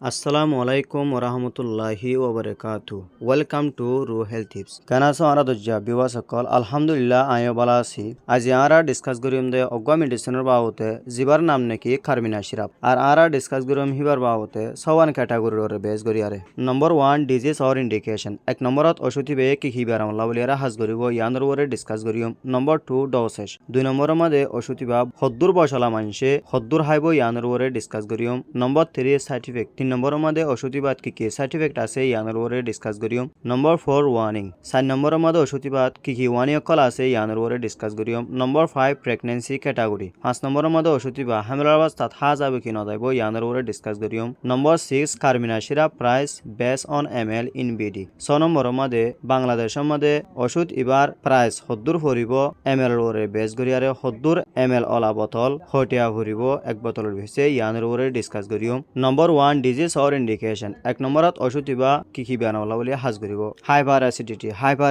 Assalamu alaikum warahmatullahi wabarakatuh. Welcome to Ru Health Tips. Kana so ara dojja biwa sakol alhamdulillah ayo bala aছি আজি ara discuss করিম দে অগwa medicine বাবতে জিবার নাম নাকি খারমিনা সিরাপ আর ara discuss করিম হিবার বাবতে সওয়ান ক্যাটাগরি রে বেস গরিয়ারে নম্বর 1 ডিজিজ অর ইন্ডিকেশন এক নম্বরত অসুতি বে কি হিবার আমলা বলিয়ারা হাজ গরিব ইয়ানর ওরে ডিসকাস করিম নম্বর 2 ডোসেজ দুই নম্বর মধ্যে অসুতি বা হদ্দুর বসলা মানসে হদ্দুর হাইবো ইয়ানর ওরে ডিসকাস করিম নম্বর 3 সাইড ইফেক্ট নম্বর মধ্যে অসুতিবাদ কি কি সাইড ইফেক্ট আছে ইয়ানোর ওরে ডিসকাস করিম নম্বর 4 ওয়ার্নিং 4 নম্বর মধ্যে অসুতিবাদ কি ওয়ার্নিং কল আছে ইয়ানোর ওরে ডিসকাস করিম নম্বর 5 প্রেগন্যান্সি ক্যাটাগরি 5 নম্বর মধ্যে অসুতিবা হামলার অবস্থাত যাবে কি না যাইব ইয়ানোর ওরে ডিসকাস করিম number 6 Carmina syrup price base on ml in BD 6 number মধ্যে বাংলাদেশের মধ্যে ওষুধ এবার প্রাইস হদ্দুর ফরিব ml ওরে বেস গরিয়ারে হদ্দুর ml অলা বোতল হটিয়া ভরিব এক বোতলের ভিসে ইয়ানোর ওরে ডিসকাস করিম নম্বর 1 ডিজিজ অর ইন্ডিকেশন এক নম্বরত অসুতিবা কি বানাওলা বলি হাজ করিব হাইপার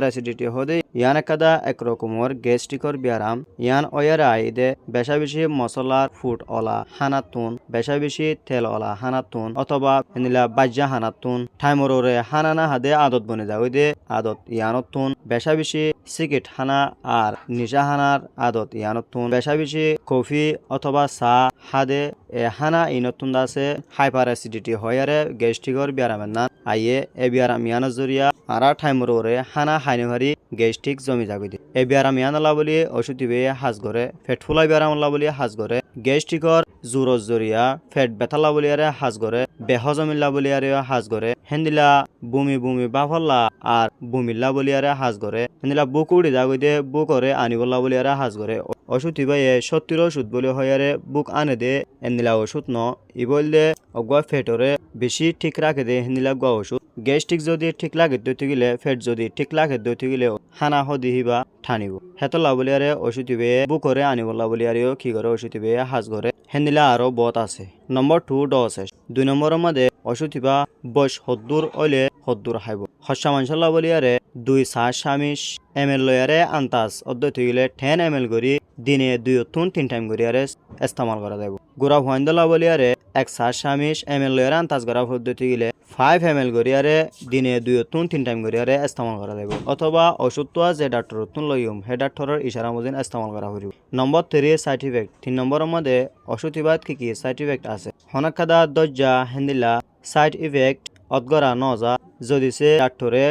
অ্যাসিডিটি হদে ইয়ান একাদা এক রকমের গ্যাস্ট্রিকর ব্যারাম ইয়ান অয়ারে আইদে বেশা বেশি মশলার ফুড অলা হানাতুন বেশা বেশি তেল অলা হানাতুন অথবা নিলা বাজ্যা হানাতুন ঠাইমররে হানানা হাদে আদত বনে যাও দে আদত ইয়ানতুন বেশা বেশি সিগারেট হানা আর নিশা হানার আদত ইয়ানতুন বেশা বেশি কফি অথবা চা হাদে হানা ইনতুন আছে হাইপার অ্যাসিডিটি হয়ারে গ্যাস্ট্রিকর ব্যারামের না আইয়ে এ ব্যারাম ইয়ান জরিয়া আরা ঠাইমররে হানা হাইনভারি গ্যাস্ট্রিক জমি যাগুদি এ ব্যারাম ইয়ানলা বলি অসুতিবে হাজ করে ফেট ফুলাই ব্যারামলা বলি হাজ করে গ্যাস্ট্রিকর জুরজ জরিয়া ফেট বেথালা বলিয়ারে হাজ করে বেহজমিল্লা বলিয়ারে হাজ করে হেন্দিলা বুমি বাফল্লা আর বুমিল্লা বলিয়ারে হাজ করে হেন্দিলা বুক উড়ি যাগুদে বুকরে আনিবল্লা বলিয়ারে হাজ করে অসুতি ভাইয়ে সত্যির ওষুধ বলে হয়ারে বুক আনে দে এন্দিলা ওষুধ ন ই বললে অগুয়া ফেটরে বেশি ঠিক রাখে দে হেন্দিলা গুয়া ওষুধ গ্যাস্ট্রিক যদি ঠিক লাগে দইতে গেলে ফেট যদি ঠিক লাগে দইতে গেলে হানা হদি হিবা ঠানিব হেতলা বলিয়ারে অসুতি বে বুকরে আনিবল্লা বলিয়ারেও কি করে অসুতি বে হাজ করে হেন্দিলা আরো বত আছে নম্বর 2 ডোসেজ 2 নম্বরের মধ্যে অসুতিবা বয়স হদ্দুর অইলে হদ্দুর হাইব হস্যা মানসাল্লা বলিয়ারে 2 সাস সামিশ ml লয়ারে আন্তাজ অদ্দইতে গেলে 10 ml করি দিনে 2-3 টাইম করিয়ারে ইস্তেমাল করা যাইব গুড়া ভয়ন্দলা বলিয়ারে 1 সাস সামিশ ml লয়ারে আন্তাজ করা পদ্ধতি গেলে 5 ml করিয়ারে দিনে 2-3 টাইম করিয়ারে ইস্তেমাল করা যাইব অথবা ওষুধটা যে ডাক্তার তুন লইম হে ডাক্তারের ইশারা মজিন ইস্তেমাল করা হইব নম্বর 3 সাইড ইফেক্ট 3 নম্বরের মধ্যে অসুতিবাদ কি সাইড ইফেক্ট আছে হনাকাদা দজ্জা হেন্দিলা সাইড ইফেক্ট অদগরা নজা যদি সে ডাক্তারে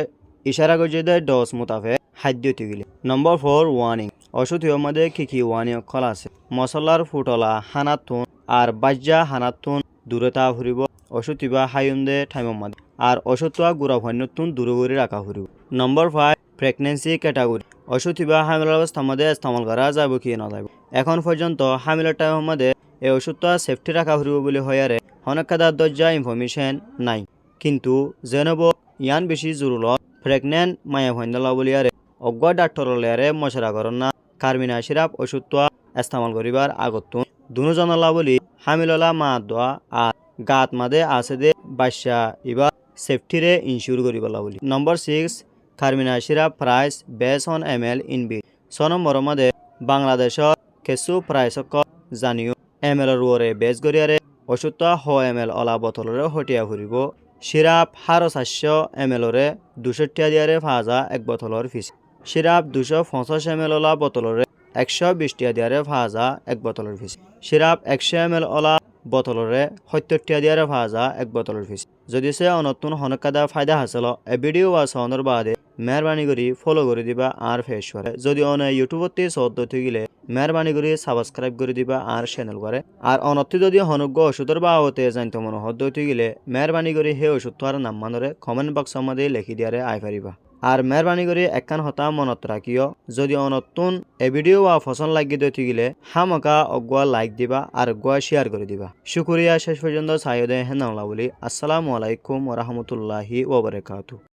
ইশারা করে দেয় ডোজ মোতাবেক খাদ্য গেলে নম্বর 4 ওয়ার্নিং অসুতির মধ্যে কি ওয়ার্নিং খোলা আছে মশলার ফুটলা হানাতুন আর বাজ্যা হানাতুন দূরতা ফুরিব অসুতিবা হাইন্দে ঠাইমের মধ্যে আর অসুতোয়া গুড়া ভন্যতুন দূরে করে রাখা ফুরিব নম্বর 5 প্রেগন্যান্সি ক্যাটাগরি অসুতিবা হামিলার অবস্থার মধ্যে ইস্তেমাল করা যাব কি না যাব এখন পর্যন্ত হামিলার টাইমের মধ্যে এই ওষুধটা সেফটি রাখা ফুরিব বলে হয়ারে অনেকটা দরজা ইনফরমেশন নাই কিন্তু জেনব ইয়ান বেশি জরুরত প্রেগনেন্ট মায়া ভন্ডলা বলিয়ারে অজ্ঞ ডাক্তর লেয়ারে মশরা করন না কারমিনা সিরাপ ওষুধটা ইস্তেমাল করিবার আগতুন দুজনলা বলি হামিললা মা দোয়া আর গাত মাদে আছে দে বাসা এবার সেফটিরে ইনশিওর করিবলা বলি number 6 Carmina syrup price base on ml in B 6 number মধ্যে বাংলাদেশর কেসু প্রাইস জানিও ml ওরে বেস গরিয়ারে ওষুধটা ml অলা বোতলরে হটিয়া ফুরিব সিরাপ 400 ml রে 200 টাকা দিয়ারে ফাজা এক বোতলর ফিস সিরাপ 250 ml অলা বোতলরে 120 টাকা দিয়ারে ফাজা এক বোতলর ফিস সিরাপ 100 ml অলা বোতলরে 70 টাকা দিয়ারে ফাজা এক বোতলর ফিস যদি সে অনতুন হনকাদা ফায়দা হাসল এ ভিডিও বা সনর বাদে মেহরবানি করি ফলো করে দিবা আর ফেস করে যদি অন ইউটিউবতে সদ্য গেলে মেহরবানি করি সাবস্ক্রাইব করে দিবা আর চ্যানেল করে আর অনত্তি যদি হনুজ্ঞ ওষুধের বাবতে জানতে মনে হদ্য গেলে মেহরবানি করি হে ওষুধটার নাম মানরে কমেন্ট বক্সের মধ্যে লিখি দিয়ারে আই পারিবা আর মেহরবানি করি একখান হতা মনত রাখিও যদি অনতুন এ ভিডিও বা পছন্দ লাগি দইতে গেলে হামকা অগুয়া লাইক দিবা আর অগুয়া শেয়ার করে দিবা শুকরিয়া শেষ পর্যন্ত সাইদে হেনাওলা বলি আসসালামু আলাইকুম ওয়া রাহমাতুল্লাহি ওয়া বারাকাতুহু।